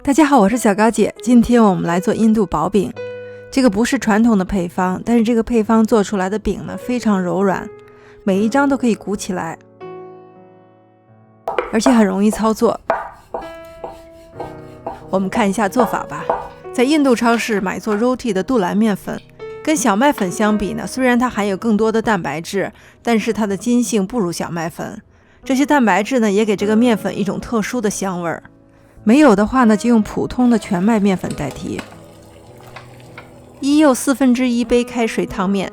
大家好，我是小高姐。今天我们来做印度薄饼。这个不是传统的配方，但是这个配方做出来的饼呢非常柔软，每一张都可以鼓起来，而且很容易操作。我们看一下做法吧。在印度超市买做 roti 的杜兰面粉，跟小麦粉相比呢，虽然它含有更多的蛋白质，但是它的筋性不如小麦粉。这些蛋白质呢，也给这个面粉一种特殊的香味儿。没有的话呢，就用普通的全麦面粉代替。1又1/4杯开水汤面，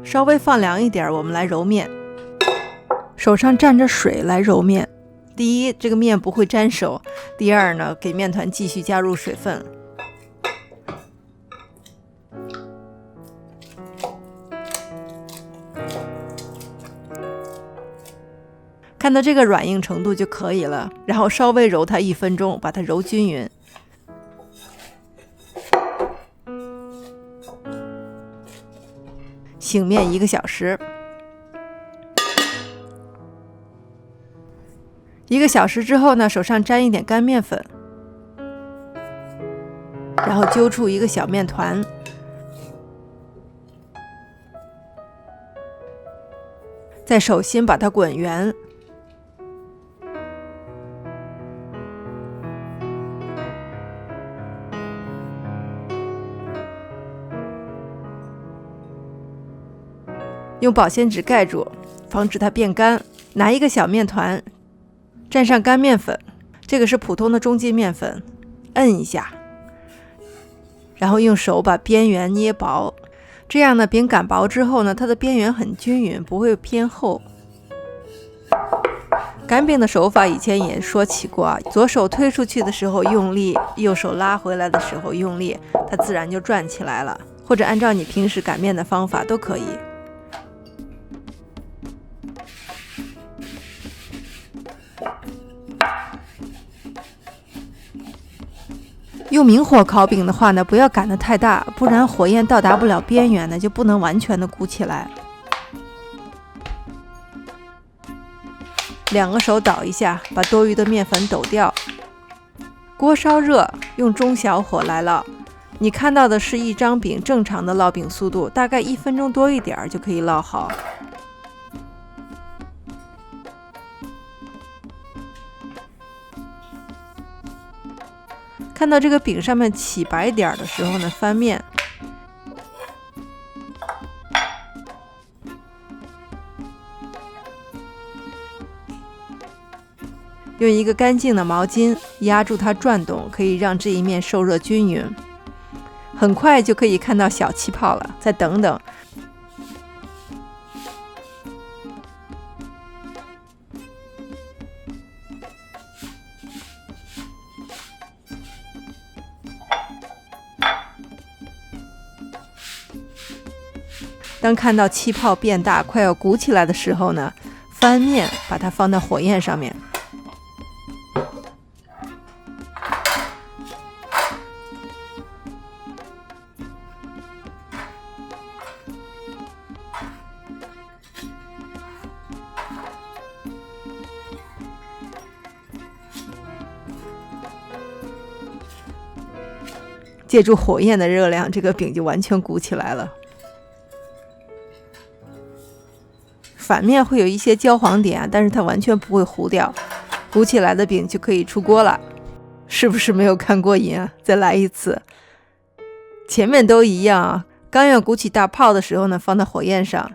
稍微放凉一点，我们来揉面。手上蘸着水来揉面，第一，这个面不会粘手；第二呢，给面团继续加入水分。看到这个软硬程度就可以了，然后稍微揉它1分钟，把它揉均匀。醒面1个小时。1个小时之后呢，手上沾一点干面粉，然后揪出一个小面团，在手心把它滚圆，用保鲜纸盖住，防止它变干。拿一个小面团，蘸上干面粉，这个是普通的中筋面粉，摁一下，然后用手把边缘捏薄。这样呢，饼擀薄之后呢，它的边缘很均匀，不会偏厚。擀饼的手法以前也说起过，左手推出去的时候用力，右手拉回来的时候用力，它自然就转起来了。或者按照你平时擀面的方法都可以。用明火烤饼的话呢，不要擀得太大，不然火焰到达不了边缘呢，就不能完全的鼓起来。2个手捣一下，把多余的面粉抖掉。锅烧热，用中小火来烙。你看到的是一张饼正常的烙饼速度，大概1分钟多一点就可以烙好。看到这个饼上面起白点的时候呢，翻面。用一个干净的毛巾压住它转动，可以让这一面受热均匀。很快就可以看到小气泡了，再等等。当看到气泡变大，快要鼓起来的时候呢，翻面，把它放到火焰上面。借助火焰的热量，这个饼就完全鼓起来了。反面会有一些焦黄点，但是它完全不会糊掉，鼓起来的饼就可以出锅了。是不是没有看过瘾啊？再来一次。前面都一样啊，刚要鼓起大泡的时候呢，放到火焰上。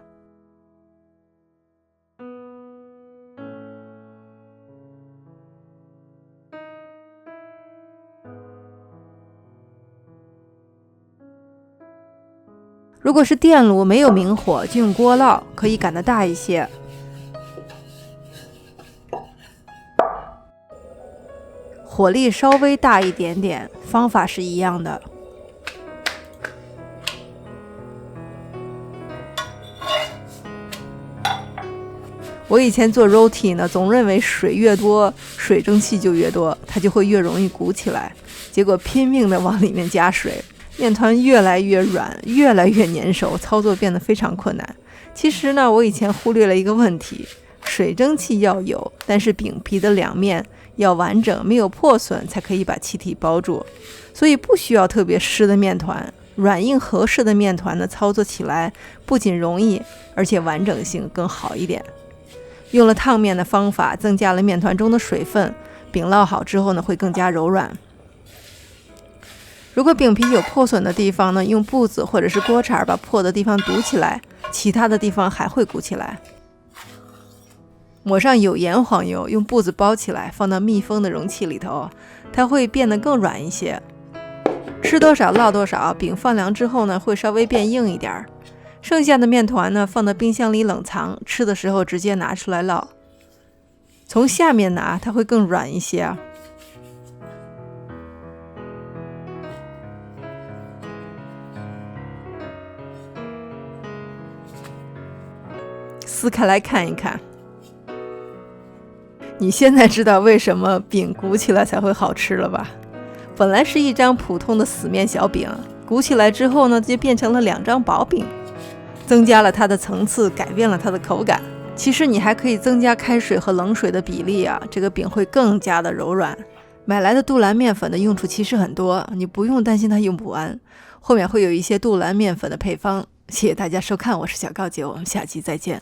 如果是电炉没有明火，就用锅烙，可以擀得大一些。火力稍微大一点点，方法是一样的。我以前做 roti 呢，总认为水越多，水蒸气就越多，它就会越容易鼓起来。结果拼命的往里面加水，面团越来越软，越来越粘手，操作变得非常困难。其实呢，我以前忽略了一个问题，水蒸气要有，但是饼皮的两面要完整，没有破损，才可以把气体包住。所以不需要特别湿的面团，软硬合适的面团呢，操作起来不仅容易，而且完整性更好一点。用了烫面的方法，增加了面团中的水分，饼烙好之后呢，会更加柔软。如果饼皮有破损的地方呢，用布子或者是锅铲把破的地方堵起来，其他的地方还会鼓起来。抹上有盐黄油，用布子包起来，放到密封的容器里头，它会变得更软一些。吃多少烙多少，饼放凉之后呢，会稍微变硬一点。剩下的面团呢，放到冰箱里冷藏，吃的时候直接拿出来烙。从下面拿，它会更软一些。撕开来看一看，你现在知道为什么饼鼓起来才会好吃了吧？本来是一张普通的死面小饼，鼓起来之后呢，就变成了2张薄饼，增加了它的层次，改变了它的口感。其实你还可以增加开水和冷水的比例啊，这个饼会更加的柔软。买来的杜兰面粉的用处其实很多，你不用担心它用不完，后面会有一些杜兰面粉的配方。谢谢大家收看，我是小高姐，我们下期再见。